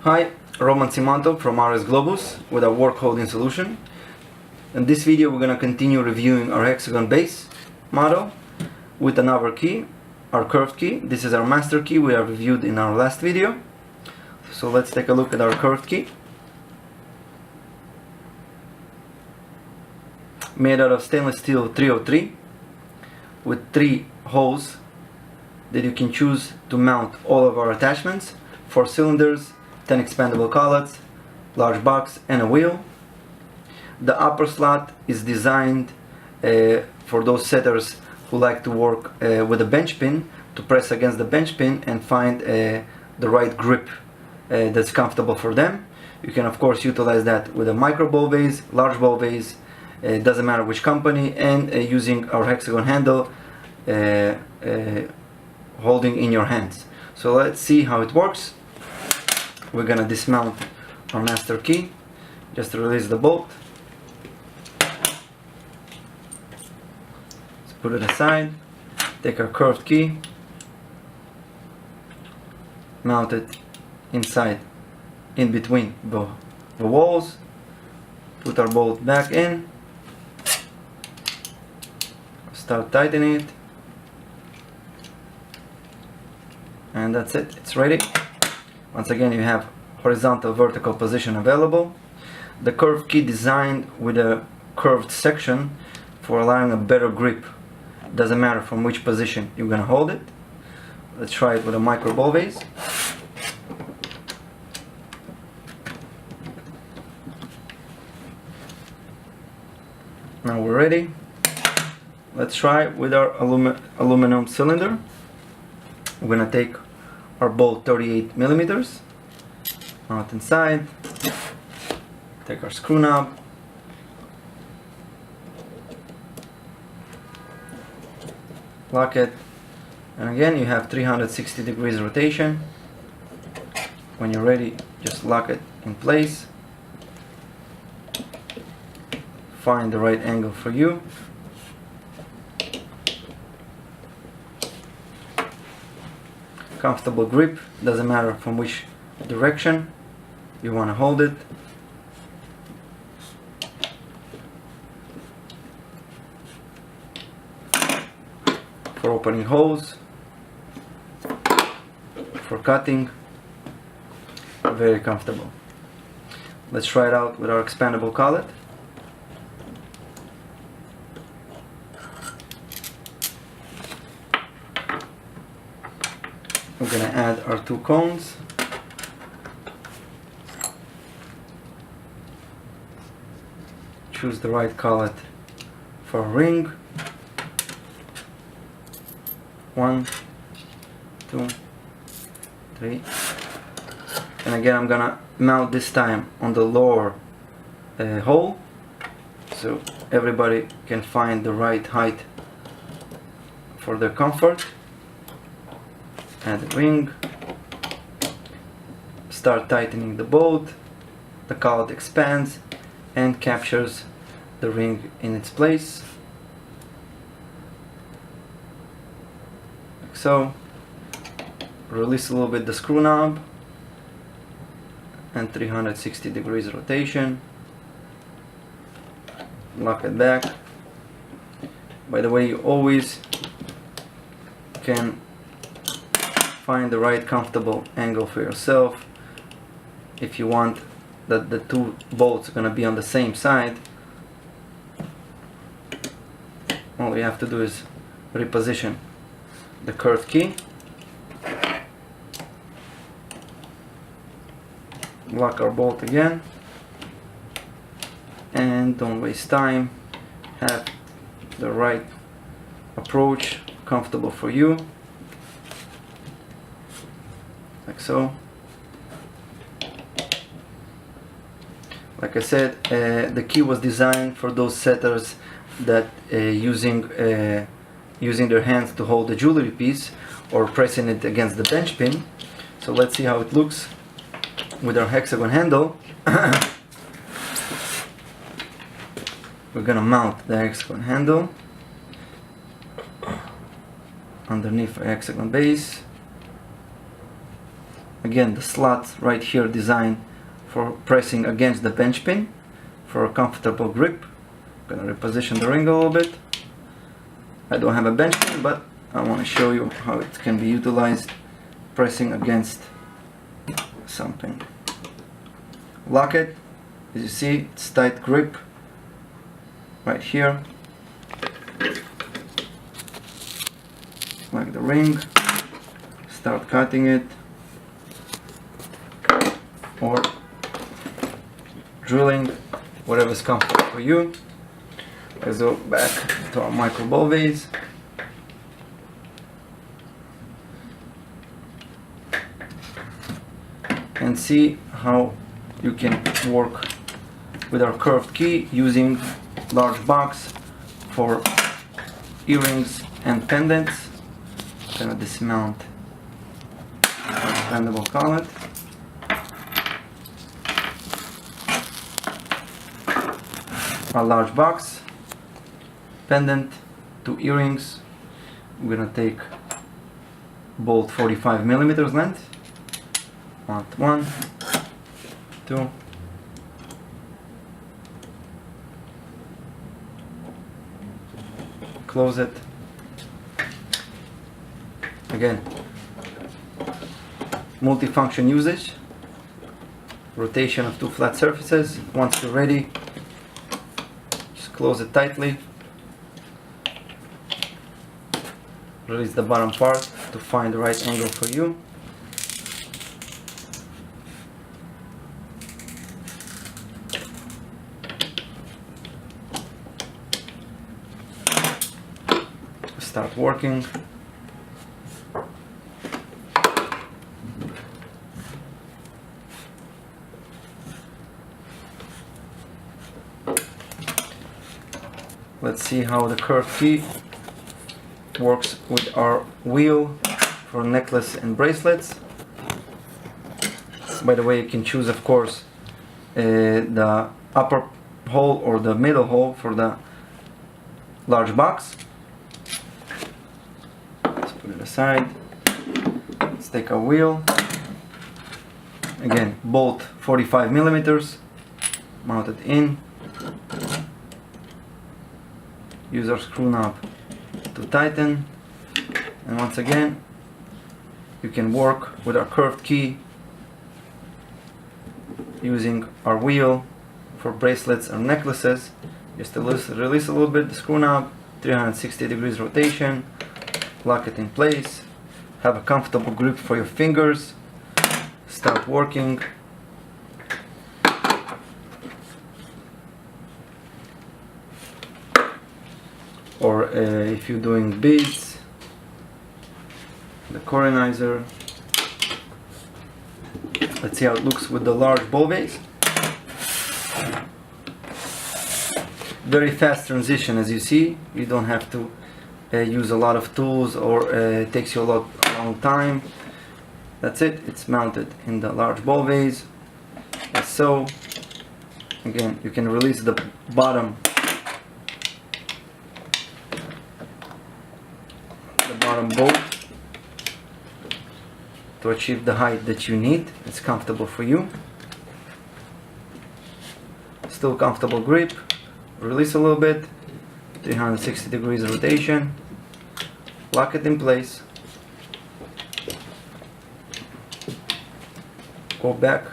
Hi, Roman Simanto from RS Globus with our WorkHolding solution. In this video we're going to continue reviewing our Hexagon base model with another key, our curved key. This is our master key we have reviewed in our last video. So let's take a look at our curved key. Made out of stainless steel 303 with 3 holes that you can choose to mount all of our attachments: 4 cylinders, 10 expandable collets, large box and a wheel. The upper slot is designed for those setters who like to work with a bench pin, to press against the bench pin and find the right grip that's comfortable for them. You can of course utilize that with a micro ball vase, large ball vase, it doesn't matter which company, and using our Hexagon handle holding in your hands. So let's see how it works. We're gonna dismount our master key, just release the bolt. Let's put it aside, take our curved key, mount it inside, in between the walls, put our bolt back in, start tightening it, and that's it, it's ready. Once again, you have horizontal, vertical position available. The curved key designed with a curved section for allowing a better grip. Doesn't matter from which position you're gonna hold it. Let's try it with a micro ball vase. Now we're ready. Let's try with our aluminum cylinder. We're gonna take our bolt 38 millimeters, mount inside, take our screw knob, lock it, and again you have 360 degrees rotation. When you're ready, just lock it in place, find the right angle for you. Comfortable grip, doesn't matter from which direction you want to hold it. For opening holes, for cutting, very comfortable. Let's try it out with our expandable collet. We're going to add our 2 cones. Choose the right collet for a ring. 1, 2, 3. And again, I'm going to mount this time on the lower hole, so everybody can find the right height for their comfort. Add the ring, start tightening the bolt. The collet expands and captures the ring in its place, like so. Release a little bit the screw knob and 360 degrees rotation, lock it back. By the way, you always can find the right comfortable angle for yourself. If you want that the 2 bolts are going to be on the same side, all you have to do is reposition the curved key, lock our bolt again, and don't waste time. Have the right approach, comfortable for you, like so. Like I said, the key was designed for those setters that using their hands to hold the jewelry piece or pressing it against the bench pin. So let's see how it looks with our Hexagon handle. We're gonna mount the Hexagon handle underneath our Hexagon base. Again, the slot right here designed for pressing against the bench pin for a comfortable grip. I'm gonna reposition the ring a little bit. I don't have a bench pin, but I want to show you how it can be utilized pressing against something. Lock it. As you see, it's tight grip right here, like the ring. Start cutting it or drilling, whatever's comfortable for you. Let's go back to our micro ball vase. And see how you can work with our curved key using large box for earrings and pendants. I'm gonna dismount our expandable collet. A large box, pendant, 2 earrings. I'm gonna take bolt 45 millimeters length. 1, 2. Close it. Again, multifunction usage. Rotation of 2 flat surfaces. Once you're ready, just close it tightly. Release the bottom part to find the right angle for you. Start working. Let's see how the curved key works with our wheel for necklace and bracelets. By the way, you can choose, of course, the upper hole or the middle hole for the large box. Let's put it aside. Let's take our wheel. Again, bolt 45 millimeters, mount it in. Use our screw knob to tighten, and once again you can work with our curved key using our wheel for bracelets or necklaces. Just to release a little bit the screw knob, 360 degrees rotation, lock it in place, have a comfortable grip for your fingers, start working. Or if you're doing beads, the coronizer. Let's see how it looks with the large ball vase. Very fast transition, as you see. You don't have to use a lot of tools, or it takes you a long time. That's it. It's mounted in the large ball vase, as so. Again, you can release the bottom bolt to achieve the height that you need. It's comfortable for you. Still comfortable grip. Release a little bit, 360 degrees rotation, lock it in place, go back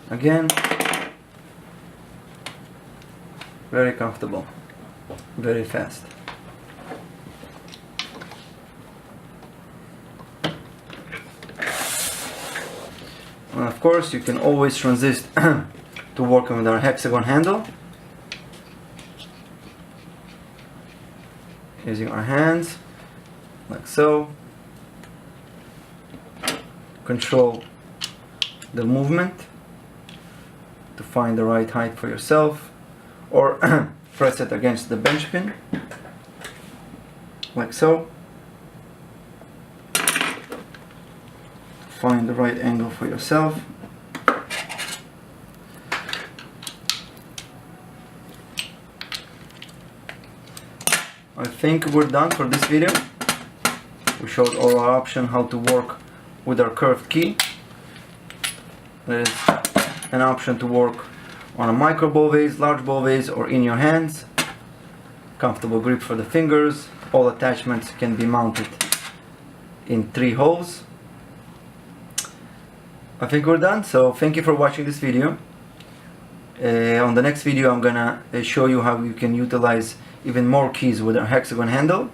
again. Very comfortable, very fast. And of course, you can always transit to working with our hexagon handle. Using our hands, like so. Control the movement to find the right height for yourself, or press it against the bench pin, like so. Find the right angle for yourself. I think we're done for this video. We showed all our options how to work with our curved key. There is an option to work on a micro ball vase, large ball vase, or in your hands. Comfortable grip for the fingers. All attachments can be mounted in 3 holes. I think we're done, so thank you for watching this video. On the next video I'm gonna show you how you can utilize even more keys with our hexagon handle,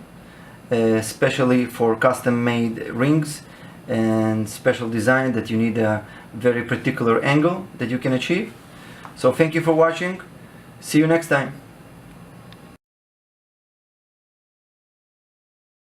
especially for custom made rings and special design that you need a very particular angle that you can achieve. So thank you for watching. See you next time.